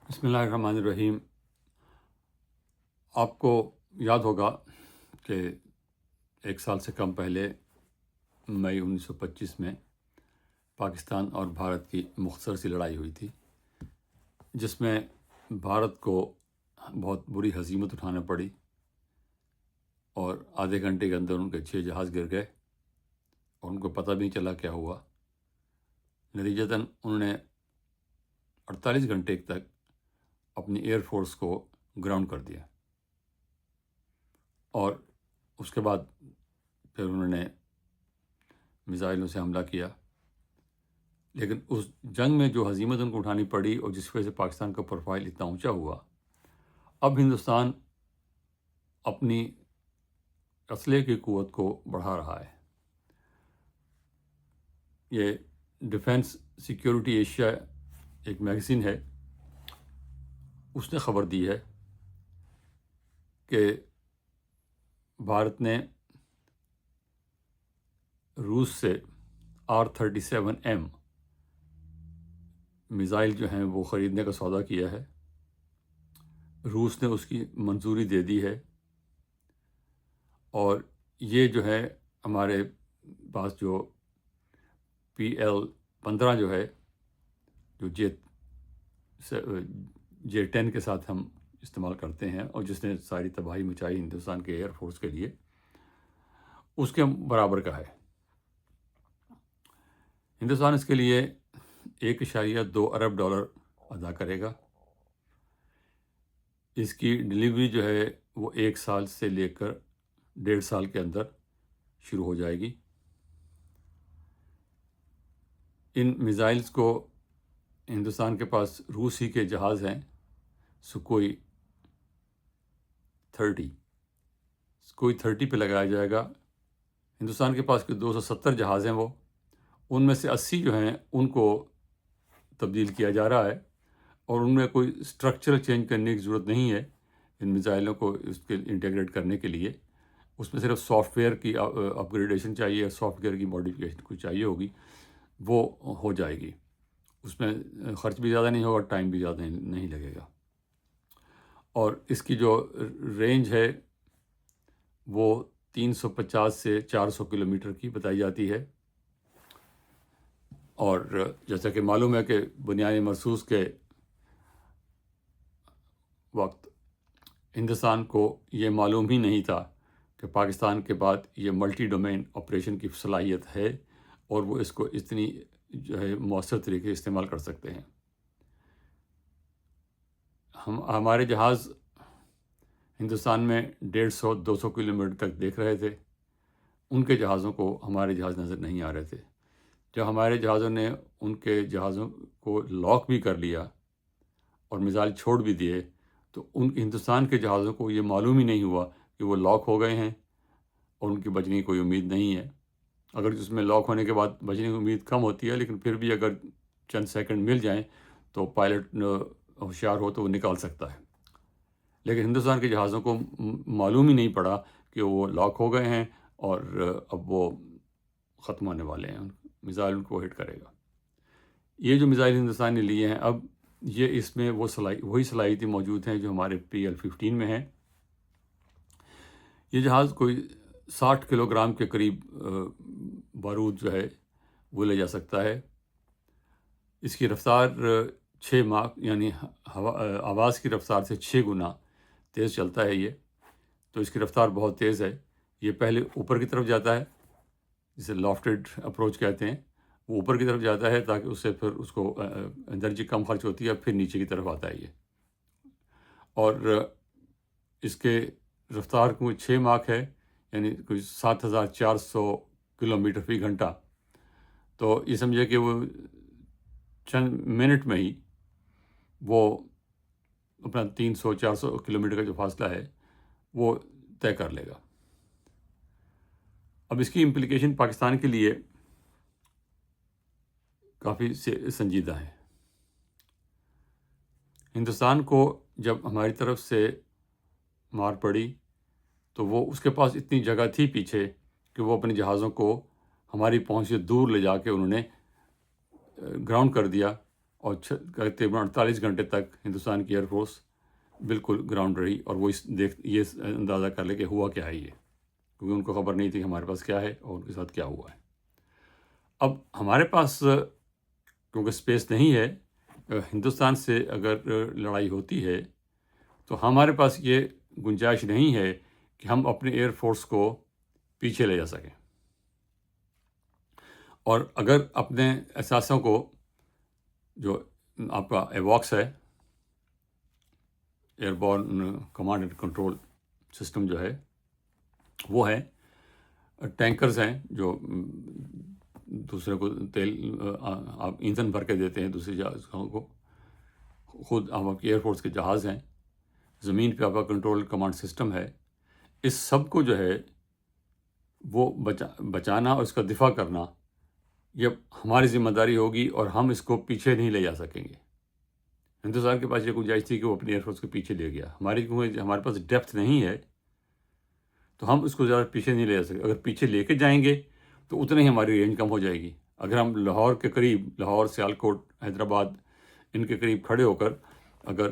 بسم اللہ الرحمن الرحیم۔ آپ کو یاد ہوگا کہ 1 سال سے کم پہلے مئی 1925 میں پاکستان اور بھارت کی مختصر سی لڑائی ہوئی تھی، جس میں بھارت کو بہت بری ہزیمت اٹھانا پڑی اور آدھے گھنٹے کے اندر ان کے 6 جہاز گر گئے اور ان کو پتہ بھی نہیں چلا کیا ہوا۔ نتیجتاً انہوں نے 48 گھنٹے تک اپنی ایئر فورس کو گراؤنڈ کر دیا اور اس کے بعد پھر انہوں نے میزائلوں سے حملہ کیا۔ لیکن اس جنگ میں جو ہزیمت ان کو اٹھانی پڑی اور جس وجہ سے پاکستان کا پروفائل اتنا اونچا ہوا، اب ہندوستان اپنی اسلحے کی قوت کو بڑھا رہا ہے۔ یہ ڈیفنس سیکیورٹی ایشیا ایک میگزین ہے، اس نے خبر دی ہے کہ بھارت نے روس سے R-37M میزائل جو ہیں وہ خریدنے کا سودا کیا ہے۔ روس نے اس کی منظوری دے دی ہے اور یہ جو ہے ہمارے پاس جو PL-15 جو ہے، جو J-10 کے ساتھ ہم استعمال کرتے ہیں اور جس نے ساری تباہی مچائی ہندوستان کے ایئر فورس کے لیے، اس کے برابر کا ہے۔ ہندوستان اس کے لیے $1.2 ارب ادا کرے گا۔ اس کی ڈلیوری جو ہے وہ 1 سال سے لے کر 1.5 سال کے اندر شروع ہو جائے گی۔ ان میزائلز کو ہندوستان کے پاس روسی کے جہاز ہیں، سکوئی 30 پہ لگایا جائے گا۔ ہندوستان کے پاس 270 جہاز ہیں، وہ ان میں سے 80 جو ہیں ان کو تبدیل کیا جا رہا ہے اور ان میں کوئی اسٹرکچرل چینج کرنے کی ضرورت نہیں ہے۔ ان میزائلوں کو اس کے انٹیگریٹ کرنے کے لیے اس میں صرف سافٹ ویئر کی اپ گریڈیشن چاہیے، سافٹ ویئر کی ماڈیفکیشن کچھ چاہیے ہوگی، وہ ہو جائے گی۔ اس میں خرچ بھی زیادہ نہیں ہوگا، ٹائم بھی زیادہ نہیں لگے گا۔ اور اس کی جو رینج ہے وہ 350 سے 400 کلومیٹر کی بتائی جاتی ہے۔ اور جیسا کہ معلوم ہے کہ بنیادی مرصوص کے وقت ہندوستان کو یہ معلوم ہی نہیں تھا کہ پاکستان کے بعد یہ ملٹی ڈومین آپریشن کی صلاحیت ہے اور وہ اس کو اتنی جو ہے مؤثر طریقے سے استعمال کر سکتے ہیں۔ ہمارے جہاز ہندوستان میں 150-200 کلومیٹر تک دیکھ رہے تھے، ان کے جہازوں کو ہمارے جہاز نظر نہیں آ رہے تھے۔ جب ہمارے جہازوں نے ان کے جہازوں کو لاک بھی کر لیا اور میزائل چھوڑ بھی دیے، تو ان ہندوستان کے جہازوں کو یہ معلوم ہی نہیں ہوا کہ وہ لاک ہو گئے ہیں اور ان کی بچنے کی کوئی امید نہیں ہے۔ اگر اس میں لاک ہونے کے بعد بچنے کی امید کم ہوتی ہے، لیکن پھر بھی اگر چند سیکنڈ مل جائیں تو پائلٹ ہوشیار ہو تو وہ نکال سکتا ہے۔ لیکن ہندوستان کے جہازوں کو معلوم ہی نہیں پڑا کہ وہ لاک ہو گئے ہیں اور اب وہ ختم ہونے والے ہیں، میزائل ان کو ہٹ کرے گا۔ یہ جو میزائل ہندوستان نے لیے ہیں، اب یہ اس میں وہی صلاحیتیں موجود ہیں جو ہمارے PL-15 میں ہیں۔ یہ جہاز کوئی 60 کلو گرام کے قریب بارود جو ہے وہ لے جا سکتا ہے۔ اس کی رفتار 6 ماک یعنی آواز کی رفتار سے 6 گنا تیز چلتا ہے یہ، تو اس کی رفتار بہت تیز ہے۔ یہ پہلے اوپر کی طرف جاتا ہے، جسے لافٹڈ اپروچ کہتے ہیں، وہ اوپر کی طرف جاتا ہے تاکہ اس سے پھر اس کو انرجی کم خرچ ہوتی ہے، پھر نیچے کی طرف آتا ہے یہ۔ اور اس کے رفتار کوئی 6 ماک ہے، یعنی کوئی 7400 کلومیٹر فی گھنٹہ۔ تو یہ سمجھے کہ وہ چند منٹ میں ہی وہ اپنا 300-400 کلومیٹر کا جو فاصلہ ہے وہ طے کر لے گا۔ اب اس کی امپلیکیشن پاکستان کے لیے کافی سنجیدہ ہے۔ ہندوستان کو جب ہماری طرف سے مار پڑی تو وہ اس کے پاس اتنی جگہ تھی پیچھے کہ وہ اپنے جہازوں کو ہماری پہنچ سے دور لے جا کے انہوں نے گراؤنڈ کر دیا اور تقریباً 48 گھنٹے تک ہندوستان کی ایئر فورس بالکل گراؤنڈ رہی، اور وہ یہ اندازہ کر لے کہ ہوا کیا ہے یہ، کیونکہ ان کو خبر نہیں تھی کہ ہمارے پاس کیا ہے اور ان کے ساتھ کیا ہوا ہے۔ اب ہمارے پاس کیونکہ اسپیس نہیں ہے، ہندوستان سے اگر لڑائی ہوتی ہے تو ہمارے پاس یہ گنجائش نہیں ہے کہ ہم اپنے ایئر فورس کو پیچھے لے جا سکیں، اور اگر اپنے اثاثوں کو، جو آپ کا ایواکس ہے، airborne command and control system جو ہے، وہ ہے ٹینکرز ہیں جو دوسرے کو تیل آپ ایندھن بھر کے دیتے ہیں دوسری جہازوں کو، خود آپ کی ایئر فورس کے جہاز ہیں، زمین پہ آپ کا کنٹرول کمانڈ سسٹم ہے، اس سب کو جو ہے وہ بچانا اور اس کا دفاع کرنا یہ ہماری ذمہ داری ہوگی، اور ہم اس کو پیچھے نہیں لے جا سکیں گے۔ ہندوستان کے پاس یہ گنجائش تھی کہ وہ اپنی ایئر فورس کو پیچھے لے گیا، ہمارے پاس ڈیپتھ نہیں ہے تو ہم اس کو زیادہ پیچھے نہیں لے جا سکتے۔ اگر پیچھے لے کے جائیں گے تو اتنا ہی ہماری رینج کم ہو جائے گی۔ اگر ہم لاہور کے قریب، لاہور، سیالکوٹ، حیدرآباد، ان کے قریب کھڑے ہو کر اگر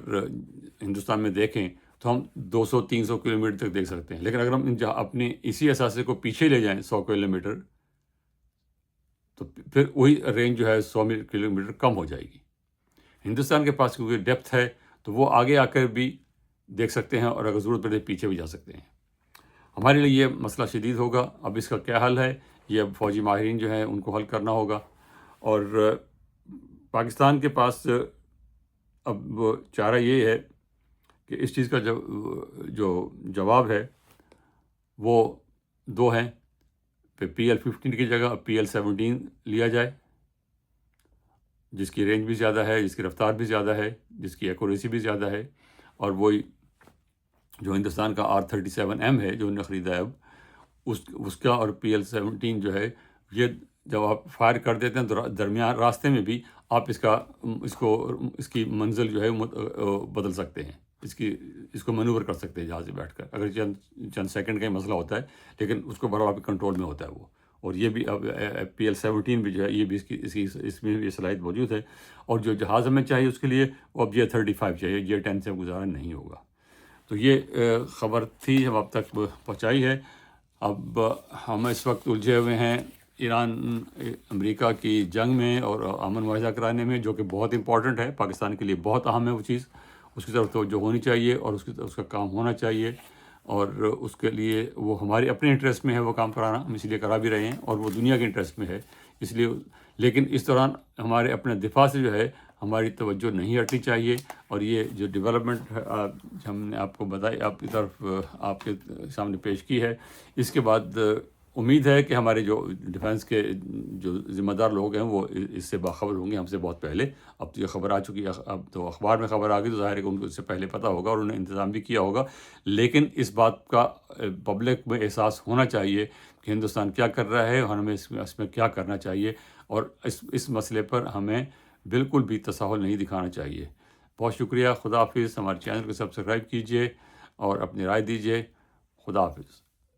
ہندوستان میں دیکھیں تو ہم 200-300 کلومیٹر تک دیکھ سکتے ہیں، لیکن اگر ہم اپنے اسی اثاثے کو پیچھے لے جائیں 100 کلومیٹر تو پھر وہی رینج جو ہے 100 کلومیٹر کم ہو جائے گی۔ ہندوستان کے پاس کیونکہ ڈیپتھ ہے تو وہ آگے آ کر بھی دیکھ سکتے ہیں، اور اگر ضرورت پڑے پیچھے بھی جا سکتے ہیں۔ ہمارے لیے یہ مسئلہ شدید ہوگا۔ اب اس کا کیا حل ہے، یہ اب فوجی ماہرین جو ہیں ان کو حل کرنا ہوگا، اور پاکستان کے پاس اب چارہ یہ ہے کہ اس چیز کا جو جواب ہے وہ دو ہیں، PL-15 کی جگہ PL-17 لیا جائے، جس کی رینج بھی زیادہ ہے، جس کی رفتار بھی زیادہ ہے، جس کی ایکوریسی بھی زیادہ ہے، اور وہی جو ہندوستان کا R-37M ہے جو انہوں نے خریدا ہے اب، اس کا اور PL-17 جو ہے، یہ جب آپ فائر کر دیتے ہیں تو درمیان راستے میں بھی آپ اس کی منزل جو ہے بدل سکتے ہیں، اس کو مینوور کر سکتے ہیں جہاز سے بیٹھ کر، اگر چند سیکنڈ کا ہی مسئلہ ہوتا ہے، لیکن اس کو برابر کنٹرول میں ہوتا ہے وہ۔ اور یہ بھی اب PL-17 بھی جو ہے، یہ بھی اس میں بھی صلاحیت موجود ہے، اور جو جہاز ہمیں چاہیے اس کے لیے وہ اب J-35 چاہیے، J-10 سے گزارا نہیں ہوگا۔ تو یہ خبر تھی، ہم اب تک پہنچائی ہے۔ اب ہم اس وقت الجھے ہوئے ہیں ایران امریکا کی جنگ میں اور امن معاہدہ کرانے میں، جو کہ بہت امپورٹنٹ ہے، پاکستان کے لیے بہت اہم ہے وہ چیز، اس کی طرف توجہ ہونی چاہیے اور اس کا کام ہونا چاہیے، اور اس کے لیے وہ ہمارے اپنے انٹرسٹ میں ہے وہ کام کرانا، ہم اس لیے کرا بھی رہے ہیں، اور وہ دنیا کے انٹرسٹ میں ہے اس لیے، لیکن اس دوران ہمارے اپنے دفاع سے جو ہے ہماری توجہ نہیں ہٹنی چاہیے۔ اور یہ جو ڈیولپمنٹ ہم نے آپ کو بتائی، آپ کی طرف آپ کے سامنے پیش کی ہے، اس کے بعد امید ہے کہ ہمارے جو ڈیفنس کے جو ذمہ دار لوگ ہیں وہ اس سے باخبر ہوں گے ہم سے بہت پہلے۔ اب تو یہ خبر آ چکی ہے، اب تو اخبار میں خبر آ گئی تو ظاہر ہے کہ ان کو اس سے پہلے پتہ ہوگا اور انہوں نے انتظام بھی کیا ہوگا، لیکن اس بات کا پبلک میں احساس ہونا چاہیے کہ ہندوستان کیا کر رہا ہے اور ہمیں اس میں کیا کرنا چاہیے، اور اس مسئلے پر ہمیں بالکل بھی تساہل نہیں دکھانا چاہیے۔ بہت شکریہ، خدا حافظ۔ ہمارے چینل کو سبسکرائب کیجیے اور اپنی رائے دیجیے۔ خدا حافظ۔